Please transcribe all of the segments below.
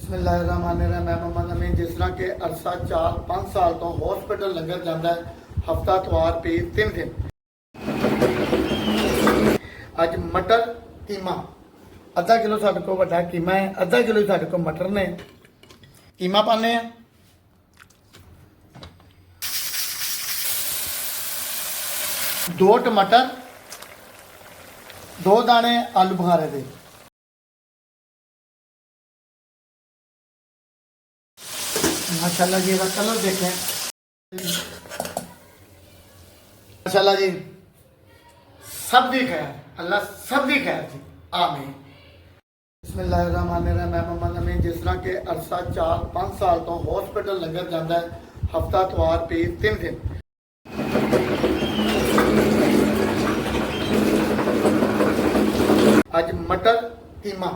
बिस्मिल्लाहिर्रहमानिर्रहीम। मैं मोहम्मद अमीन। जिस तरह के अरसा 4-5 साल तो हॉस्पिटल लंगर जाता है, हफ्ता तवार पीर 3 दिन। अज मटर कीमा आधा किलो साढ़े को वड्डा कीमा है, आधा किलो साढ़े को मटर ने। कीमा पाने 2 टमाटर, 2 दाने आलू बुखारे दे, माशाल्लाह जी का कलर देखें। माशाल्लाह जी सब दी खैर, अल्लाह सब दी खैर जी, आमीन। बिस्मिल्लाहिर्रहमानिर्रहीम। मैं मोहम्मद अमीन। जिस तरह के अरसा 4-5 साल तो हॉस्पिटल लंगर जाता है, हफ्ता तवार पीर 3 दिन। अज मटर कीमा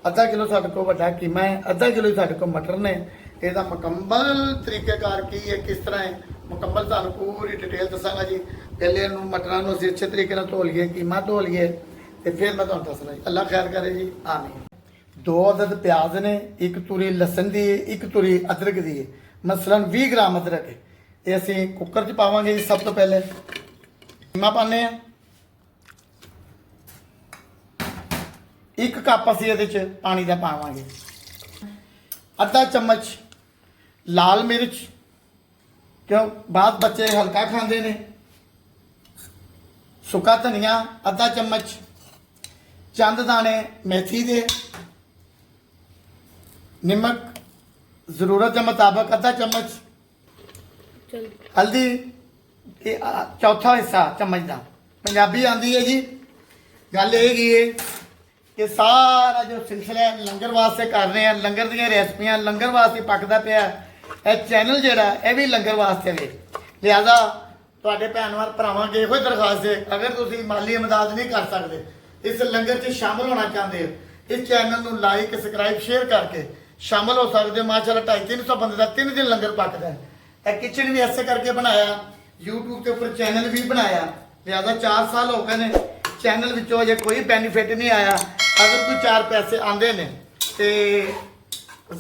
आधा किलो साढ़े को वड्डा कीमा है, आधा किलो साढ़े को मटर ने। ਇਹਦਾ ਮੁਕੰਮਲ ਤਰੀਕੇਕਾਰ ਕੀ ਹੈ, ਕਿਸ ਤਰ੍ਹਾਂ ਹੈ, ਮੁਕੰਮਲ ਤੁਹਾਨੂੰ ਪੂਰੀ ਡਿਟੇਲ ਦੱਸਾਂਗਾ ਜੀ। ਪਹਿਲੇ ਇਹਨੂੰ ਮਟਰਾਂ ਨੂੰ ਅਸੀਂ ਅੱਛੇ ਤਰੀਕੇ ਨਾਲ ਧੋ ਲਈਏ, ਕੀਮਾ ਧੋ ਲਈਏ, ਤੇ ਫਿਰ ਮੈਂ ਤੁਹਾਨੂੰ ਦੱਸਣਾ ਜੀ। ਅੱਲਾ ਖੈਰ ਕਰੇ ਜੀ, ਆਮੀਨ। 2 ਅਦਦ ਪਿਆਜ਼ ਨੇ, 1 ਤੁਰੀ ਲਸਣ ਦੀ, 1 ਤੁਰੀ ਅਦਰਕ ਦੀ, ਮਸਲਨ 20 ਗ੍ਰਾਮ ਅਦਰਕ ਹੈ। ਇਹ ਅਸੀਂ ਕੁੱਕਰ 'ਚ ਪਾਵਾਂਗੇ ਜੀ। ਸਭ ਤੋਂ ਪਹਿਲੇ ਕੀਮਾ ਪਾਉਂਦੇ ਆ, 1 ਕੱਪ ਅਸੀਂ ਇਹਦੇ 'ਚ ਪਾਣੀ ਦਾ ਪਾਵਾਂਗੇ। ਅੱਧਾ ਚਮਚ लाल मिर्च, क्यों बाद बच्चे हल्का खाते ने। सुका धनिया आधा चम्मच, चंद दाने मेथी दे, नमक जरूरत के मुताबिक आधा चम्मच, हल्दी चौथा हिस्सा चम्मच का। पंजाबी आती है जी। गल ये है कि सारा जो सिलसिला लंगर वास्ते कर रहे हैं, लंगर दी रेसिपियां लंगर वास्ते पकदा पिया। चैनल जोड़ा यह भी लंगर वास्ते वे, लिहाजा तुहाडे भैन भरावां अगे इहो दरखास्त है, अगर तुसीं माली इमदाद नहीं कर सकते, इस लंगर च शामिल होना चाहते हो, इस चैनल को लाइक सबसक्राइब शेयर करके शामिल हो सकते हो। माशाअल्लाह 250-300 बंदे का 3 दिन लंगर पकता है। यह किचन भी ऐसे करके बनाया, यूट्यूब के उपर चैनल भी बनाया। लिहाजा 4 साल हो गए ने, चैनल विचों अजे कोई बेनीफिट नहीं आया। अगर कोई 4 पैसे आते हैं तो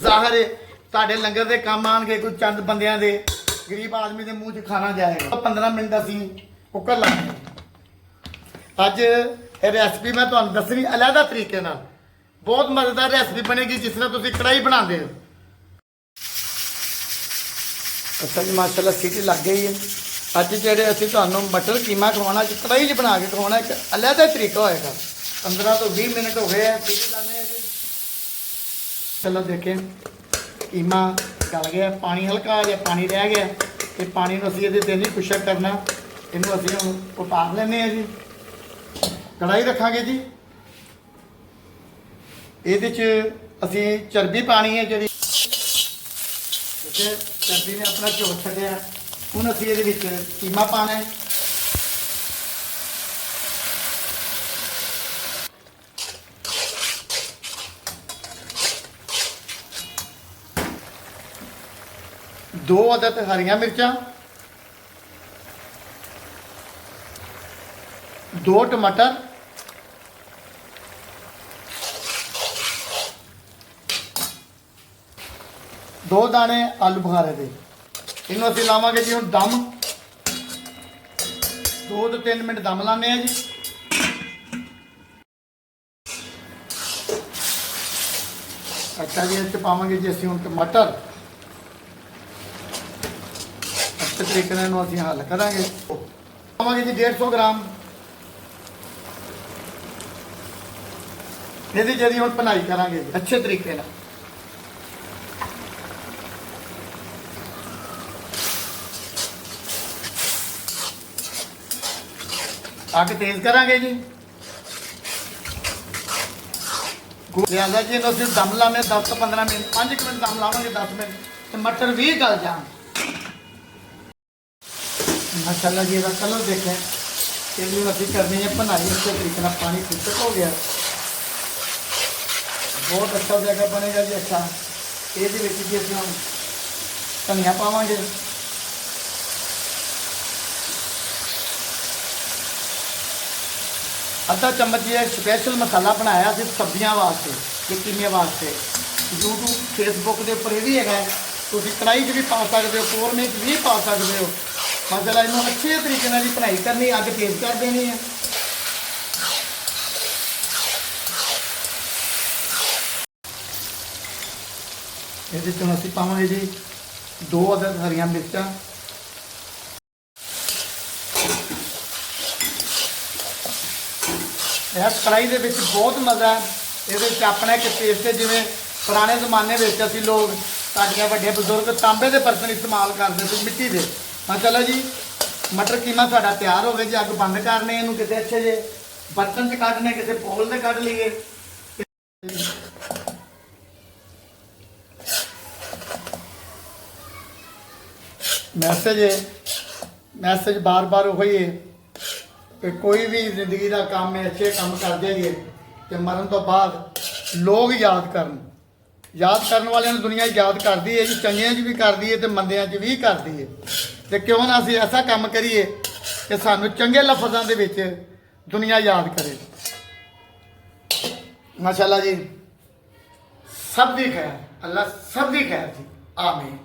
जाहिर है ਤੁਹਾਡੇ लंगर के काम आएंगे, कोई चंद बंदियां दे गरीब आदमी के मूँह च खाना जाएगा। 15 मिनट असीं कुकर लाने। अज रेसिपी मैं तुहानूं दसनी अलहदा तरीके नाल, बहुत मज़ेदार रेसिपी बनेगी, जिस तरह तुसीं कढ़ाई बनाते हो। अच्छा जी, माशाल्लाह सीटी लग गई है। अज जेहड़े असीं तुहानूं मटर कीमा खवाना, कढ़ाई च बना के खवाना, एक अलहदा तरीका होएगा। 15 तो 20 मिनट हो गए हैं सीटी लाने। चलो देखें, कीमा गल गया, पानी हल्का जिहा पानी रह गया, तो पानी को असीं इहदे नहीं कुछ करना, इनू असीं हुण उतार लैने जी। कढ़ाई रखांगे जी, इहदे च असीं चर्बी पानी है जिहड़ी चर्बी ने अपना झोल छड्डिया। हुण असीं इहदे विच कीमा पाना है। दो अदद हरियां मिर्चा, 2 टमाटर, 2 दाने आलू बुखारे दे। इनू असीं लावांगे जी हुण दम। 2 तो 3 मिनट दम लाने जी। अच्छा जी, इस पावांगे जी असीं हुण टमाटर, अच्छे तरीके असीं हल करांगे। पावांगे जी 150 ग्राम। इहदी जदी हुण भुनाई करांगे जी अच्छे तरीके नाल। अग तेज करांगे जी। लिहाजा जी इहनूं असीं दम लाने 10 तो 15 मिनट, 5 मिनट दम लावांगे, 10 मिनट, तो मटर भी गल जाण। माशाल्लाह जी का कलर देखें। ये असीं करनी है भुनाई अच्छे तरीके नाल। पानी खुशक हो गया, बहुत अच्छा जगह बनेगा जी। अच्छा, ये जी असीं हुण धनिया पावांगे, आधा चम्मच ये स्पेशल मसाला बनाया सिर्फ सब्जियां वास्ते, कीमे वास्ते। YouTube Facebook ਦੇ ਉੱਪਰ ਇਹ ਵੀ ਹੈਗਾ, ਤੁਸੀਂ ਕੜਾਹੀ 'ਚ ਵੀ ਪਾ ਸਕਦੇ ਹੋ, ਕੋਰਮੇ 'ਚ ਵੀ ਪਾ ਸਕਦੇ ਹੋ। ਮਸਲਾ ਇਹਨੂੰ ਅੱਛੇ ਤਰੀਕੇ ਨਾਲ ਜੀ ਬਣਾਈ ਕਰਨੀ, ਅੱਗ ਤੇਜ਼ ਕਰ ਦੇਣੀ ਹੈ। ਇਹਦੇ 'ਚ ਅਸੀਂ ਪਾਵਾਂਗੇ ਜੀ 2 ਅਦਦ ਹਰੀਆਂ ਮਿਰਚਾਂ, ਇਸ ਕੜਾਹੀ ਦੇ ਵਿੱਚ ਬਹੁਤ ਮਜ਼ਾ ਹੈ। ਇਹਦੇ ਵਿੱਚ ਆਪਣਾ ਇੱਕ ਟੇਸਟ ਹੈ, ਜਿਵੇਂ ਪੁਰਾਣੇ ਜ਼ਮਾਨੇ ਵਿੱਚ ਅਸੀਂ ਲੋਕ, ਸਾਡੀਆਂ ਵੱਡੇ ਬਜ਼ੁਰਗ ਤਾਂਬੇ ਦੇ ਬਰਤਨ ਇਸਤੇਮਾਲ ਕਰਦੇ ਸੀ, ਮਿੱਟੀ ਦੇ। ਹਾਂ ਚਲੋ ਜੀ, ਮਟਰ ਕੀਮਾ ਸਾਡਾ ਤਿਆਰ ਹੋ ਗਿਆ ਜੀ। ਅੱਗ ਬੰਦ ਕਰਨੇ, ਇਹਨੂੰ ਕਿਤੇ ਅੱਛੇ ਜੇ ਬਰਤਨ 'ਚ ਕੱਢਨੇ, ਕਿਸੇ ਪੋਲ 'ਤੇ ਕੱਢ ਲਈਏ। ਮੈਸੇਜ ਬਾਰ-ਬਾਰ ਉਹੀ ਹੈ ਕਿ ਕੋਈ ਵੀ ਜ਼ਿੰਦਗੀ ਦਾ ਕੰਮ ਹੈ, ਅੱਛੇ ਕੰਮ ਕਰ ਜਾਈਏ ਤੇ ਮਰਨ ਤੋਂ ਬਾਅਦ ਲੋਕ ਯਾਦ ਕਰਨ ਵਾਲਿਆਂ ਨੂੰ ਦੁਨੀਆ ਯਾਦ ਕਰਦੀ ਹੈ ਜੀ, ਚੰਗਿਆਂ 'ਚ ਵੀ ਕਰਦੀ ਹੈ ਤੇ ਮੰਦਿਆਂ 'ਚ ਵੀ ਕਰਦੀ ਹੈ। ਤੇ ਕਿਉਂ ਨਾ ਅਸੀਂ ਐਸਾ ਕੰਮ ਕਰੀਏ ਕਿ ਸਾਨੂੰ ਚੰਗੇ ਲਫ਼ਜ਼ਾਂ ਦੇ ਵਿੱਚ ਦੁਨੀਆ ਯਾਦ ਕਰੇ। ਮਾਸ਼ਾਅੱਲਾ ਜੀ, ਸਭ ਦੀ ਖੈਰ, ਅੱਲਾ ਸਭ ਦੀ ਖੈਰ ਜੀ, ਆਮੀਨ।